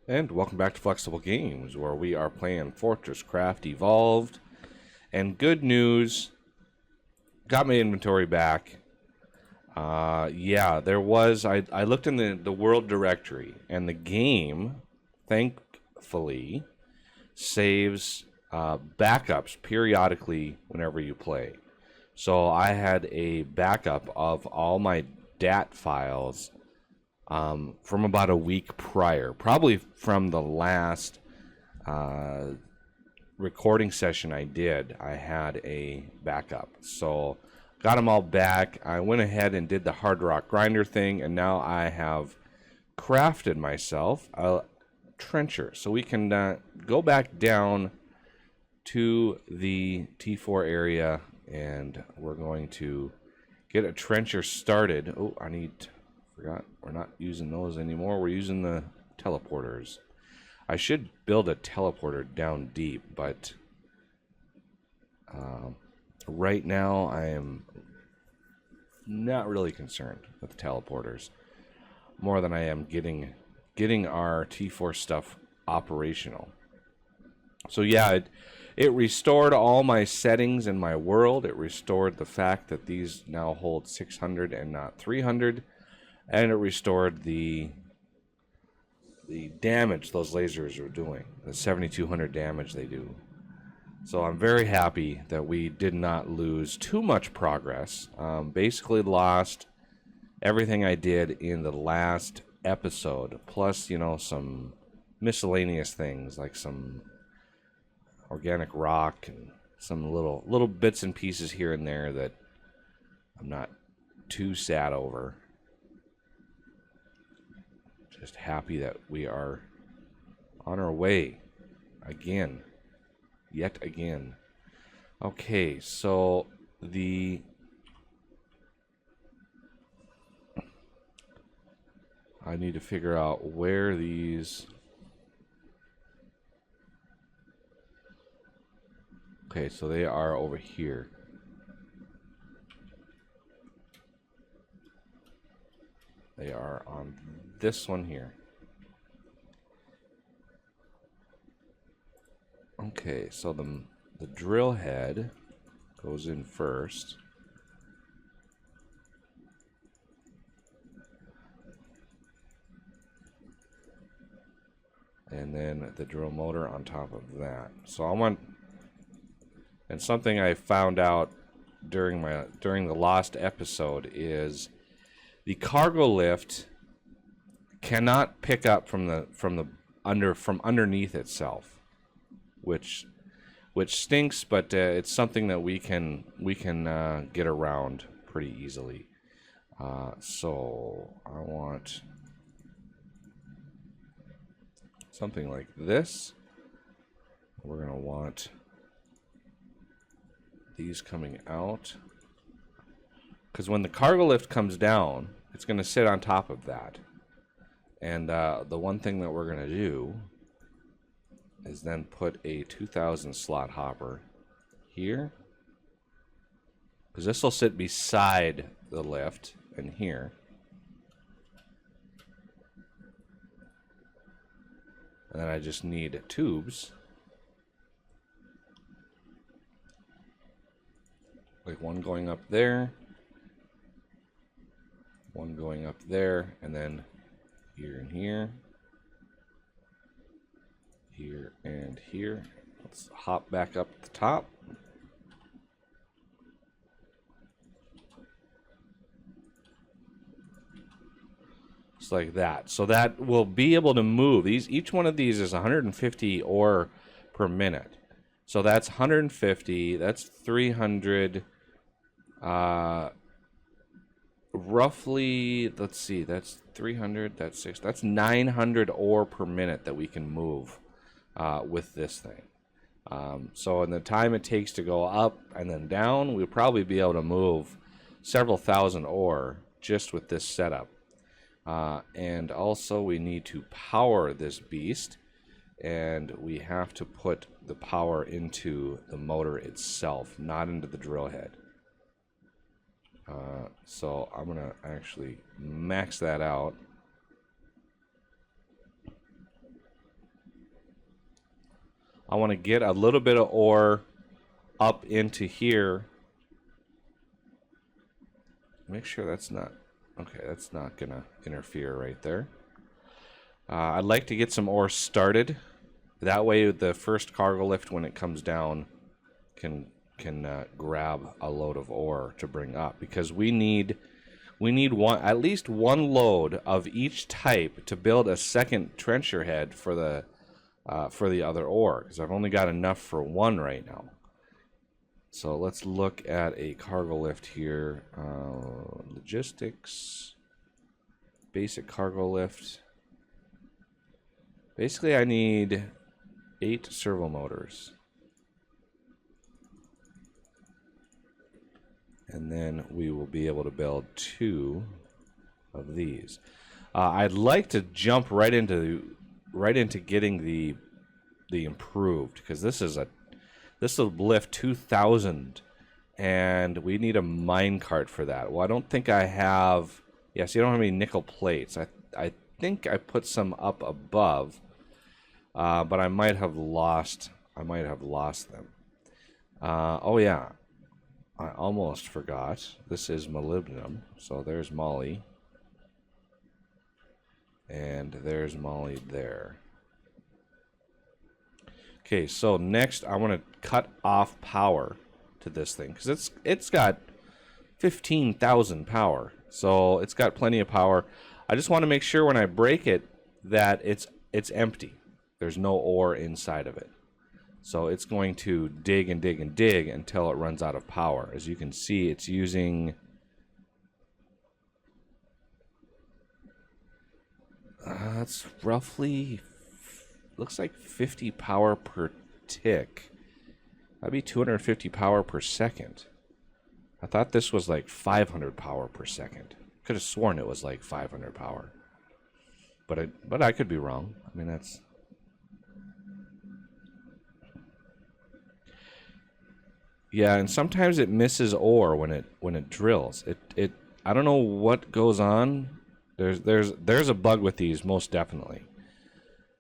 And welcome back to Flexible Games, where we are playing FortressCraft Evolved. And good news, got my inventory back. There was, I looked in the world directory, and the game, thankfully, saves backups periodically whenever you play. So I had a backup of all my DAT files from about a week prior, probably from the last recording session I did. I had a backup, so got them all back. I went ahead and did the hard rock grinder thing, and now I have crafted myself a trencher, so we can go back down to the T4 area, and we're going to get a trencher started. Oh, forgot we're not using those anymore. We're using the teleporters. I should build a teleporter down deep, but right now I am not really concerned with the teleporters, more than I am getting our T4 stuff operational. So yeah, it restored all my settings in my world. It restored the fact that these now hold 600 and not 300. And it restored the damage those lasers are doing, the 7,200 damage they do. So I'm very happy that we did not lose too much progress. Basically lost everything I did in the last episode, plus, some miscellaneous things like some organic rock and some little bits and pieces here and there that I'm not too sad over. Just happy that we are on our way yet again. Okay, so I need to figure out where these. Okay, so they are over here. They are on this one here. Okay, so the drill head goes in first. And then the drill motor on top of that. So I want, and something I found out during the last episode is the cargo lift cannot pick up from underneath itself, which stinks, but it's something that we can get around pretty easily. So I want something like this. We're gonna want these coming out, because when the cargo lift comes down, it's going to sit on top of that. And the one thing that we're going to do is then put a 2,000 slot hopper here, because this will sit beside the lift and here. And then I just need tubes, like one going up there, one going up there, and then here and here, here and here. Let's hop back up at the top. Just like that. So that will be able to move. Each one of these is 150 ore per minute. So that's 150, that's 300, roughly, let's see, that's 300, that's 6, that's 900 ore per minute that we can move with this thing. So in the time it takes to go up and then down, we'll probably be able to move several thousand ore just with this setup. And also we need to power this beast, and we have to put the power into the motor itself, not into the drill head. So I'm going to actually max that out. I want to get a little bit of ore up into here. Make sure that's not, okay, that's not gonna interfere right there. I'd like to get some ore started. That way the first cargo lift, when it comes down, can grab a load of ore to bring up, because we need at least one load of each type to build a second trencher head for the other ore, because I've only got enough for one right now. So let's look at a cargo lift here. Logistics, basic cargo lift. Basically, I need 8 servo motors. And then we will be able to build 2 of these. I'd like to jump right into getting the improved, because this will lift 2,000, and we need a mine cart for that. Well, I don't think I have. Yes, you don't have any nickel plates. I think I put some up above, but I might have lost. Them. Oh yeah. I almost forgot. This is molybdenum. So there's Molly. And there's Molly there. Okay, so next I want to cut off power to this thing, because it's got 15,000 power. So it's got plenty of power. I just want to make sure when I break it that it's empty. There's no ore inside of it. So it's going to dig and dig and dig until it runs out of power. As you can see, it's using that's roughly, looks like 50 power per tick. That'd be 250 power per second. I thought this was like 500 power per second. Could have sworn it was like 500 power. But I could be wrong. I mean, that's... Yeah, and sometimes it misses ore when it drills. It I don't know what goes on. There's a bug with these, most definitely,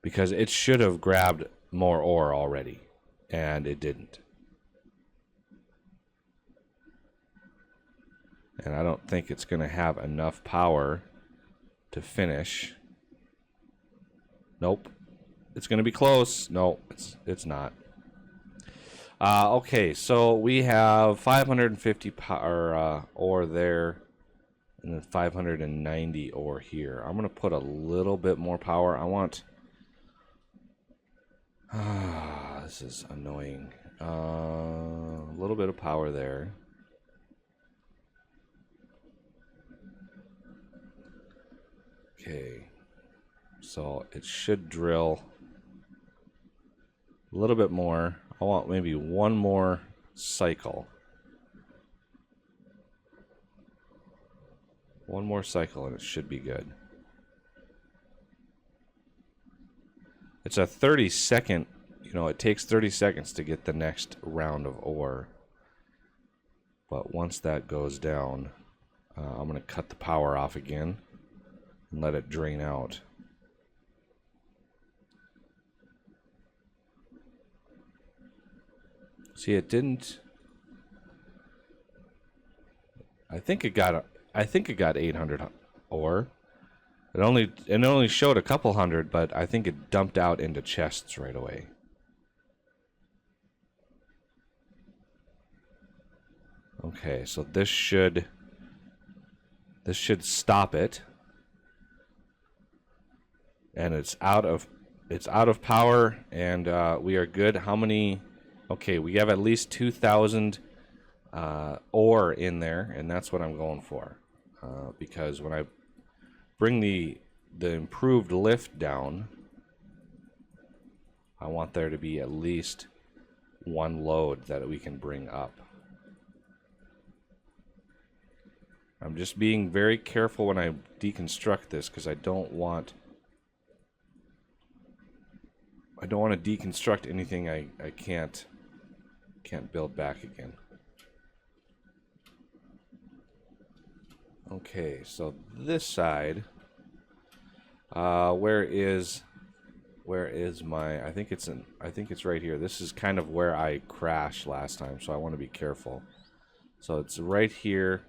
because it should have grabbed more ore already, and it didn't. And I don't think it's going to have enough power to finish. Nope. It's going to be close. No, it's not. Okay, so we have 550 power ore there, and then 590 ore here. I'm going to put a little bit more power. I want... this is annoying. A little bit of power there. Okay, so it should drill a little bit more. I want maybe one more cycle. One more cycle and it should be good. It's a 30-second, it takes 30 seconds to get the next round of ore. But once that goes down, I'm going to cut the power off again and let it drain out. See, it didn't. I think it got 800 ore. It only showed a couple hundred, but I think it dumped out into chests right away. Okay, so this should stop it. And it's out of power, and we are good. How many? Okay, we have at least 2,000 ore in there, and that's what I'm going for. Because when I bring the improved lift down, I want there to be at least one load that we can bring up. I'm just being very careful when I deconstruct this, because I don't want to deconstruct anything I can't build back again. Okay, so this side, where is Where is my... I think it's right here. This is kind of where I crashed last time, so I want to be careful. So it's right here.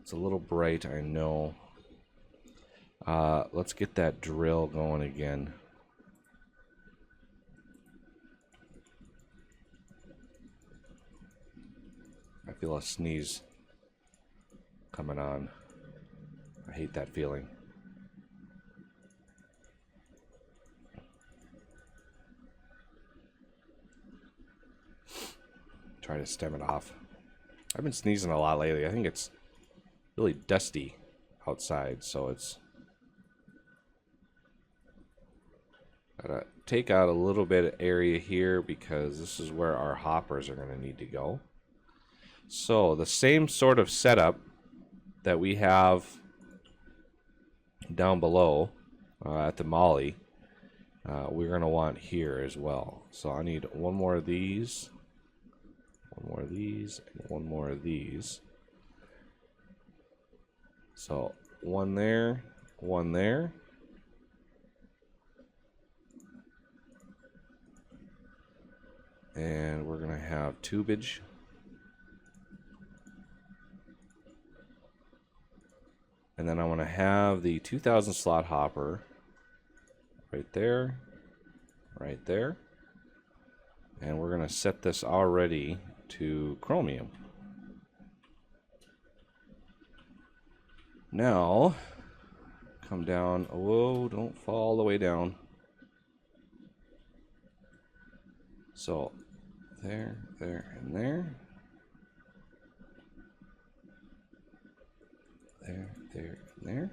It's a little bright, I know. Let's get that drill going again. I feel a sneeze coming on. I hate that feeling. Try to stem it off. I've been sneezing a lot lately. I think it's really dusty outside, so it's... Gotta take out a little bit of area here because this is where our hoppers are going to need to go. So the same sort of setup that we have down below at the molly, we're going to want here as well. So I need one more of these, one more of these, and one more of these. So one there, one there. And we're going to have tubage. And then I want to have the 2000 slot hopper right there, right there. And we're going to set this already to chromium. Now, come down. Whoa, don't fall all the way down. So, there, there, and there. There, there, and there.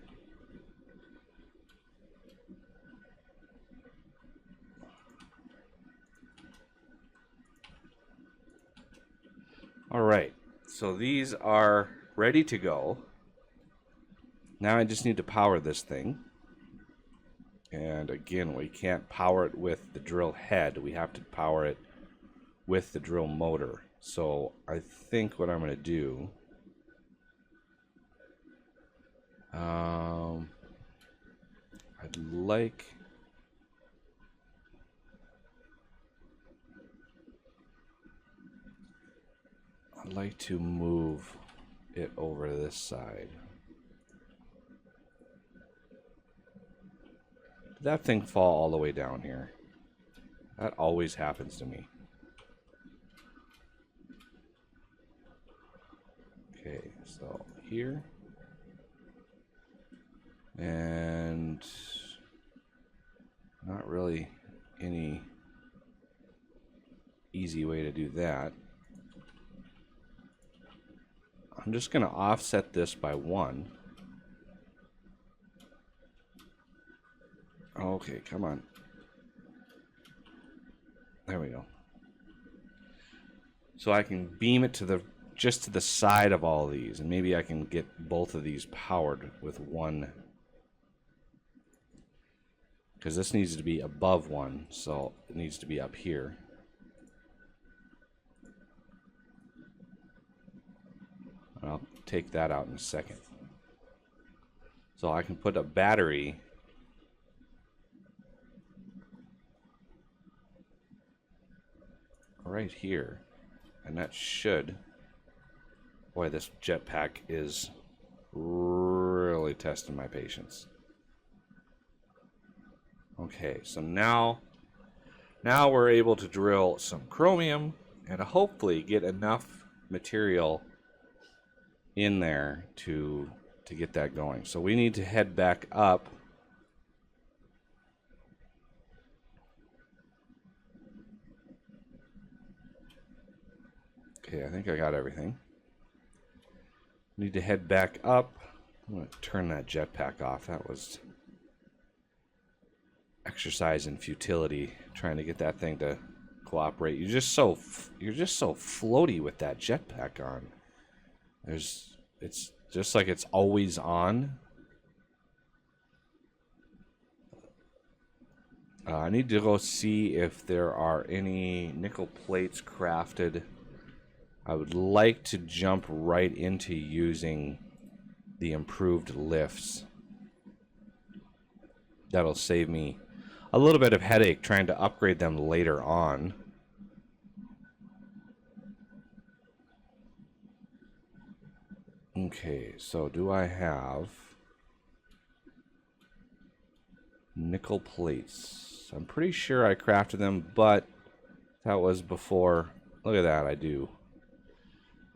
All right, so these are ready to go. Now I just need to power this thing. And again, we can't power it with the drill head. We have to power it with the drill motor. So I think what I'm going to do... I'd like to move it over to this side. Did that thing fall all the way down here? That always happens to me. Okay, so here. And not really any easy way to do that. I'm just going to offset this by 1. Okay, come on. There we go. So I can beam it to the just to the side of all these, and maybe I can get both of these powered with 1. Because this needs to be above 1, so it needs to be up here. I'll take that out in a second. So I can put a battery right here, and that should... Boy, this jetpack is really testing my patience. Okay, so now we're able to drill some chromium and hopefully get enough material in there to get that going. So we need to head back up. Okay, I think I got everything. Need to head back up. I'm going to turn that jetpack off. That was exercise in futility, trying to get that thing to cooperate. You're just so floaty with that jetpack on. It's just like it's always on. I need to go see if there are any nickel plates crafted. I would like to jump right into using the improved lifts. That'll save me a little bit of headache trying to upgrade them later on. Okay, so do I have nickel plates? I'm pretty sure I crafted them, but that was before. Look at that, I do.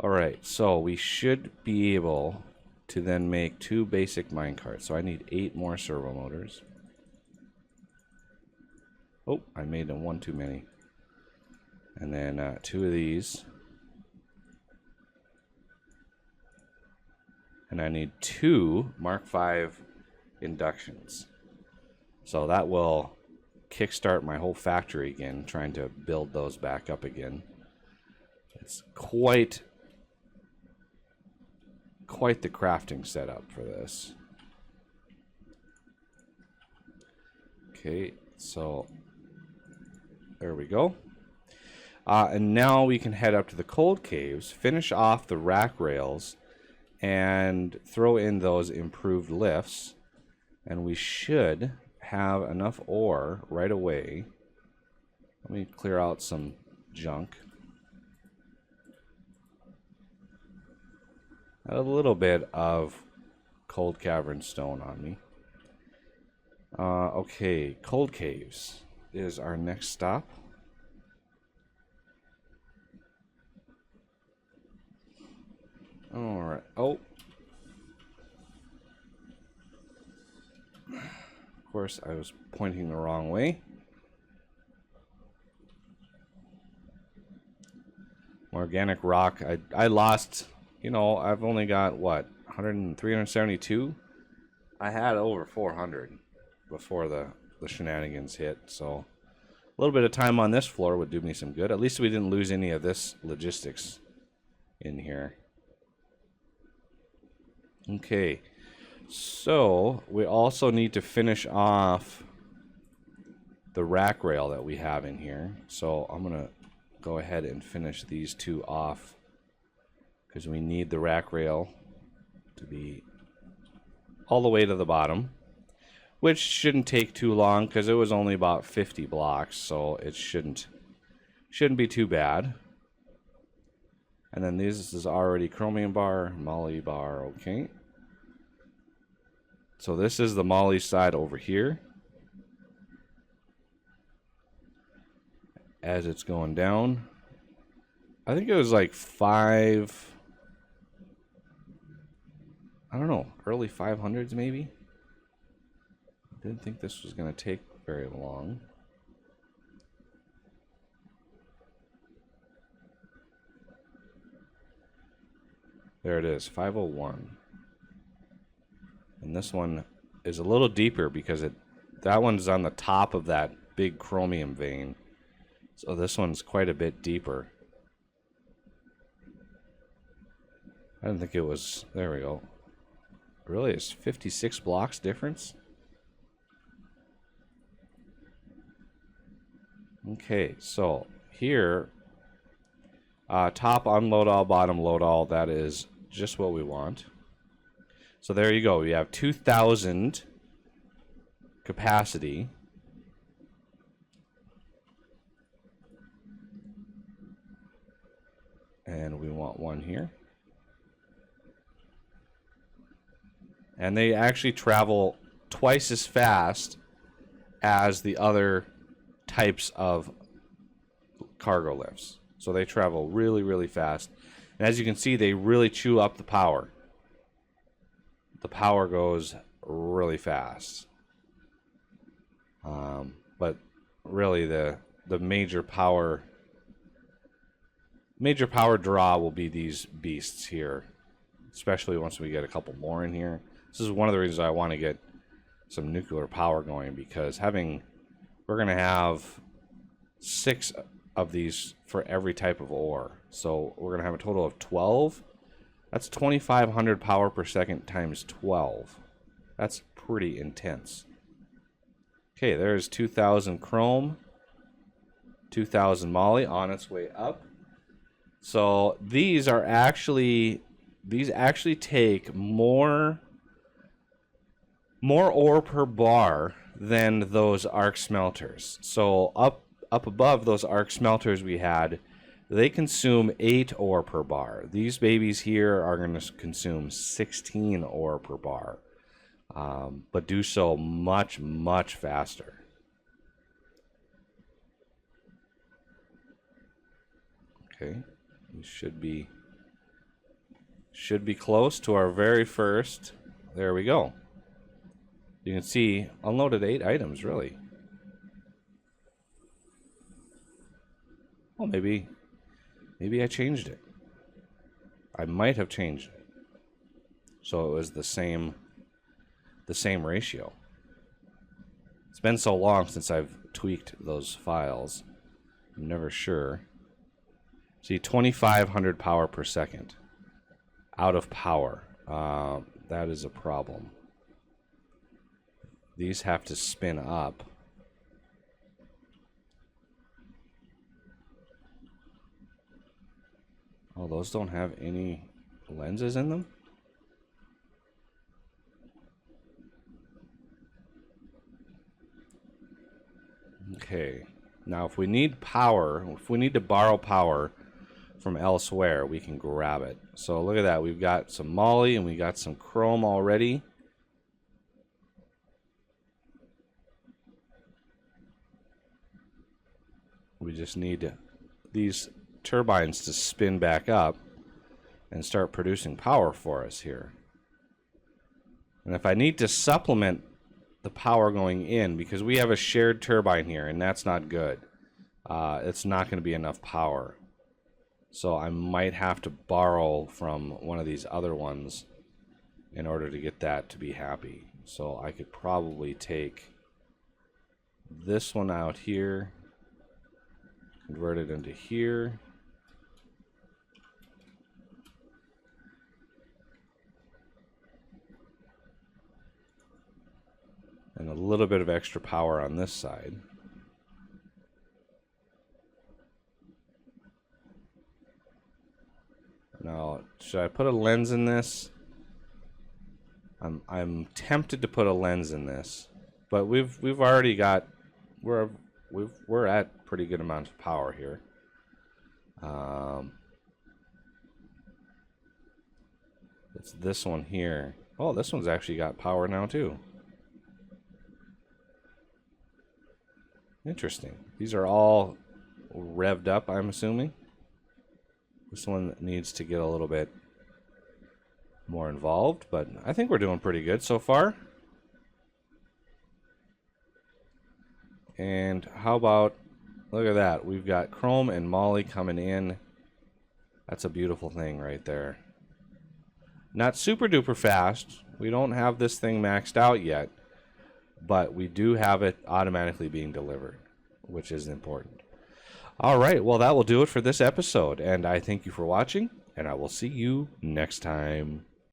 Alright, so we should be able to then make 2 basic minecarts. So I need 8 more servo motors. Oh, I made them 1 too many. And then 2 of these. And I need 2 Mark V inductions. So that will kickstart my whole factory again, trying to build those back up again. It's quite the crafting setup for this. Okay, so there we go. And now we can head up to the cold caves, finish off the rack rails, and throw in those improved lifts, and we should have enough ore right away. Let me clear out some junk. A little bit of cold cavern stone on me. Okay, cold caves is our next stop. Alright. Oh. Of course, I was pointing the wrong way. Organic rock. I lost, you know, I've only got, what, 372? I had over 400 before the shenanigans hit, so a little bit of time on this floor would do me some good. At least we didn't lose any of this logistics in here. Okay, so we also need to finish off the rack rail that we have in here. So I'm going to go ahead and finish these 2 off because we need the rack rail to be all the way to the bottom, which shouldn't take too long because it was only about 50 blocks, so it shouldn't be too bad. And then this is already chromium bar, moly bar, okay. So this is the moly side over here. As it's going down, I think it was like 5, I don't know, early 500s maybe. Didn't think this was going to take very long. There it is, 501. And this one is a little deeper because that one's on the top of that big chromium vein. So this one's quite a bit deeper. I didn't think it was, there we go. Really, it's 56 blocks difference? Okay, so here, top unload all, bottom load all, that is just what we want. So there you go, we have 2,000 capacity. And we want one here. And they actually travel twice as fast as the other types of cargo lifts. So they travel really, really fast. And as you can see, they really chew up the power. The power goes really fast. But really the major power draw will be these beasts here, especially once we get a couple more in here. This is one of the reasons I want to get some nuclear power going, because we're going to have 6 of these for every type of ore. So we're going to have a total of 12. That's 2,500 power per second times 12. That's pretty intense. Okay, there's 2,000 chrome, 2,000 moly on its way up. So these actually take more ore per bar than those arc smelters. So up above those arc smelters we had, they consume 8 ore per bar. These babies here are going to consume 16 ore per bar, but do so much, much faster. Okay, we should be close to our very first. There we go. You can see unloaded 8 items, really. Well, maybe I changed it. I might have changed it. So it was the same ratio. It's been so long since I've tweaked those files. I'm never sure. See, 2,500 power per second. Out of power. That is a problem. These have to spin up. Oh, those don't have any lenses in them? Okay. Now, if we need power, if we need to borrow power from elsewhere, we can grab it. So look at that. We've got some moly and we got some chrome already. We just need these turbines to spin back up and start producing power for us here. And if I need to supplement the power going in, because we have a shared turbine here and that's not good, it's not going to be enough power. So I might have to borrow from one of these other ones in order to get that to be happy. So I could probably take this one out here, convert it into here. And a little bit of extra power on this side. Now, should I put a lens in this? I'm tempted to put a lens in this, but we've already got we're at pretty good amount of power here. It's this one here. Oh, this one's actually got power now too. Interesting. These are all revved up, I'm assuming. This one needs to get a little bit more involved, but I think we're doing pretty good so far. And how about, look at that. We've got chrome and moly coming in. That's a beautiful thing right there. Not super duper fast. We don't have this thing maxed out yet, but we do have it automatically being delivered, which is important. All right, well, that will do it for this episode, and I thank you for watching, and I will see you next time.